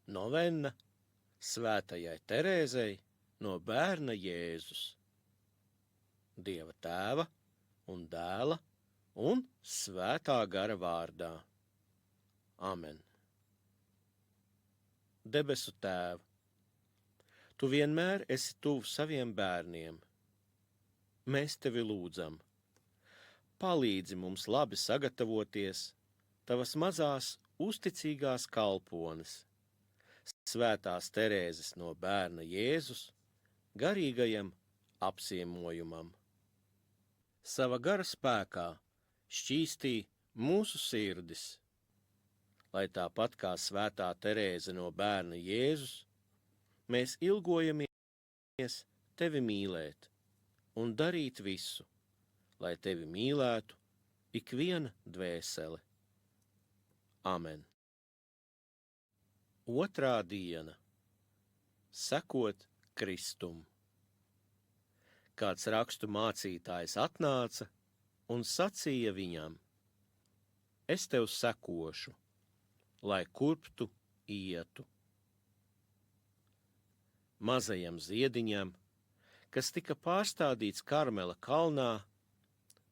Novenna Svētajai Terēzei no bērna Jēzus. Dieva Tēva un Dēla un Svētā gara vārdā. Amen. Debesu Tēv, Tu vienmēr esi tuvu saviem bērniem. Mēs Tevi lūdzam. Palīdzi mums labi sagatavoties Tavas mazās uzticīgās kalpones, Svētās Terēzes no bērna Jēzus, garīgajam apciemojumam. Sava gara spēkā šķīstī mūsu sirdis, lai tāpat kā Svētā Terēze no bērna Jēzus, mēs ilgojamies Tevi mīlēt un darīt visu, lai Tevi mīlētu ikviena dvēsele. Amen. Otrā diena. Sekot Kristum. Kāds rakstu mācītājs atnāca un sacīja viņam: Es tev sekošu, lai kurp tu ietu. Mazajam ziediņam, kas tika pārstādīts Karmela kalnā,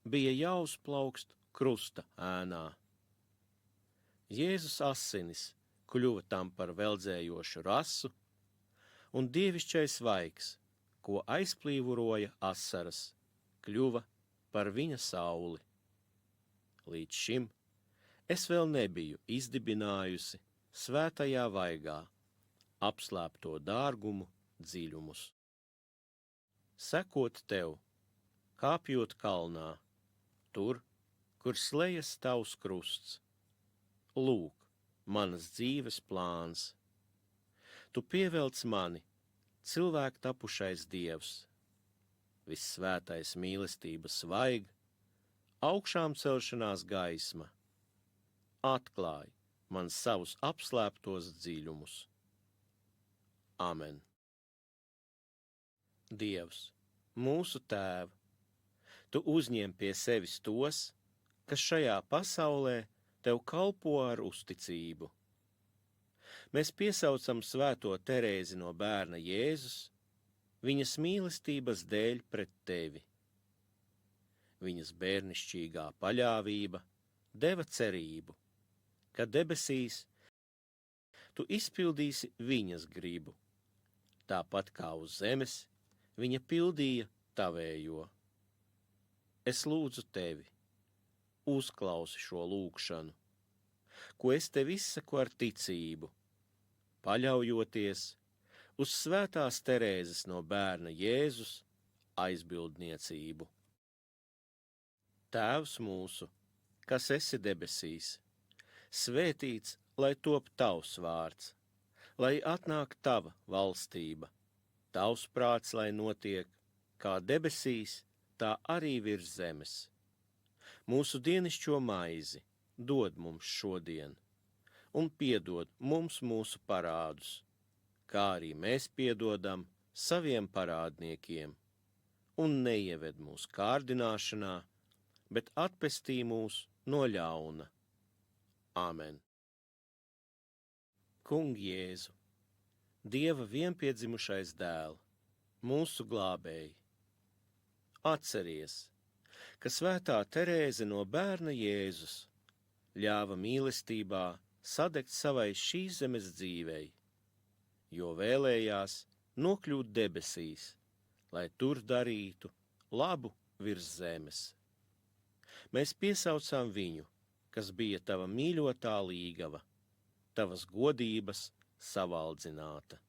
bija jāuzplaukst krusta ēnā. Jēzus asinis kļuva tam par veldzējošu rasu, un dievišķais vaigs, ko aizplīvuroja asaras, kļuva par viņa sauli. Līdz šim es vēl nebiju izdibinājusi svētajā vaigā apslēpto dārgumu dziļumus. Sekot Tev, kāpjot kalnā, tur, kur slejas Tavs krusts. Lūk, manas dzīves plāns. Tu pievelc mani, cilvēku tapušais Dievs, vissvētais mīlestības svaig, augšām celšanās gaisma. Atklāj man savus apslēptos dziļumus. Amen. Dievs, mūsu Tēv, Tu uzņem pie sevis tos, kas šajā pasaulē Tev kalpo ar uzticību. Mēs piesaucam Svēto Terēzi no bērna Jēzus, viņas mīlestības dēļ pret Tevi. Viņas bērnišķīgā paļāvība deva cerību, ka debesīs Tu izpildīsi viņas gribu, tāpat kā uz zemes viņa pildīja Tavējo. Es lūdzu Tevi, uzklausi šo lūgšanu, ko es Tev izsaku ar ticību, paļaujoties uz Svētās Terēzes no bērna Jēzus aizbildniecību. Tēvs mūsu, kas esi debesīs, svētīts, lai top Tavs vārds, lai atnāk Tava valstība, Tavs prāts, lai notiek, kā debesīs, tā arī virs zemes. Mūsu dienišķo maizi dod mums šodien, un piedod mums mūsu parādus, kā arī mēs piedodam saviem parādniekiem, un neieved mūsu kārdināšanā, bet atpestī mūs no ļauna. Amen. Kungi Jēzu, Dieva vienpiedzimušais dēl, mūsu glābēji, atceries, ka Svētā Terēze no bērna Jēzus ļāva mīlestībā sadegt savai šīs zemes dzīvei, jo vēlējās nokļūt debesīs, lai tur darītu labu virs zemes. Mēs piesaucām viņu, kas bija Tava mīļotā līgava, Tavas godības savaldzināta.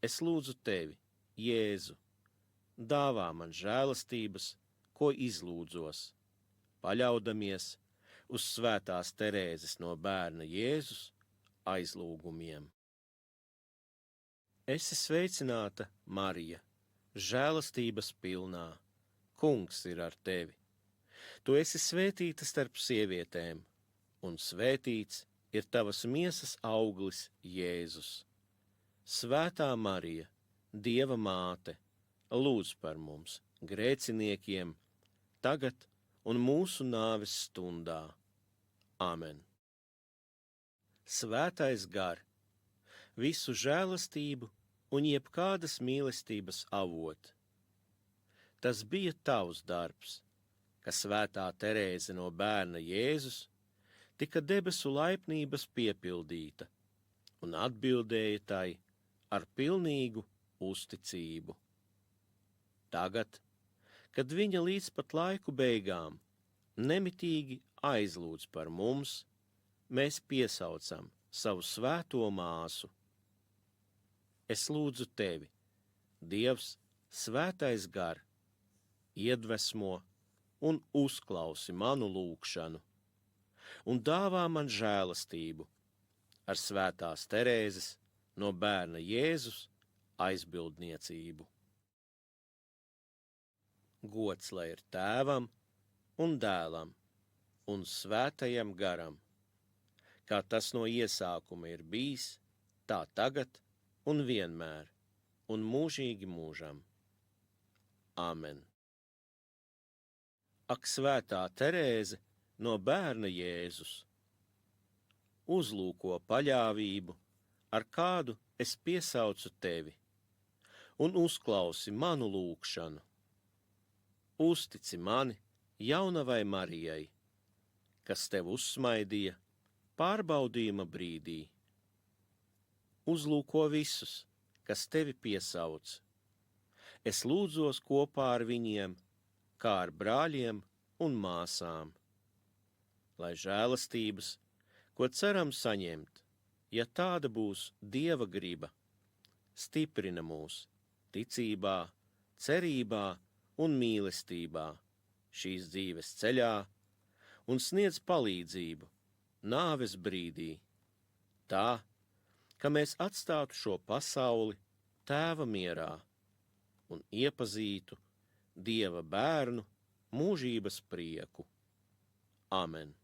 Es lūdzu Tevi, Jēzu, dāvā man žēlastības, ko izlūdzos, paļaudamies uz Svētās Terēzes no bērna Jēzus aizlūgumiem. Esi sveicināta, Marija, žēlastības pilnā, Kungs ir ar Tevi. Tu esi svētīta starp sievietēm, un svētīts ir Tavas miesas auglis Jēzus. Svētā Marija, Dieva māte, lūdz par mums, grēciniekiem, tagad un mūsu nāves stundā. Amen. Svētais gar, visu žēlastību un jebkādas mīlestības avot. Tas bija tavs darbs, ka svētā Terēze no bērna Jēzus tika debesu laipnības piepildīta un atbildēja tai ar pilnīgu uzticību. Tagad, kad viņa līdz pat laiku beigām nemitīgi aizlūdz par mums, mēs piesaucam savu svēto māsu. Es lūdzu tevi, Dievs, svētais gar, iedvesmo un uzklausi manu lūgšanu, un dāvā man žēlastību ar svētās Terēzes no bērna Jēzus aizbildniecību. Gods lai ir Tēvam un Dēlam un Svētajam garam, kā tas no iesākuma ir bijis, tā tagad un vienmēr un mūžīgi mūžam. Āmen. Ak, svētā Terēze no bērna Jēzus, uzlūko paļāvību, ar kādu es piesaucu tevi, un uzklausi manu lūgšanu. Uztici mani jaunavai Marijai, kas tev uzsmaidīja pārbaudījuma brīdī. Uzlūko visus, kas tevi piesauc. Es lūdzos kopā ar viņiem, kā ar brāļiem un māsām, lai žēlastības, ko ceram saņemt, ja tāda būs Dieva griba, stiprina mūs ticībā, cerībā un mīlestībā šīs dzīves ceļā un sniedz palīdzību nāves brīdī, tā, ka mēs atstātu šo pasauli Tēva mierā un iepazītu Dieva bērnu mūžības prieku. Amen.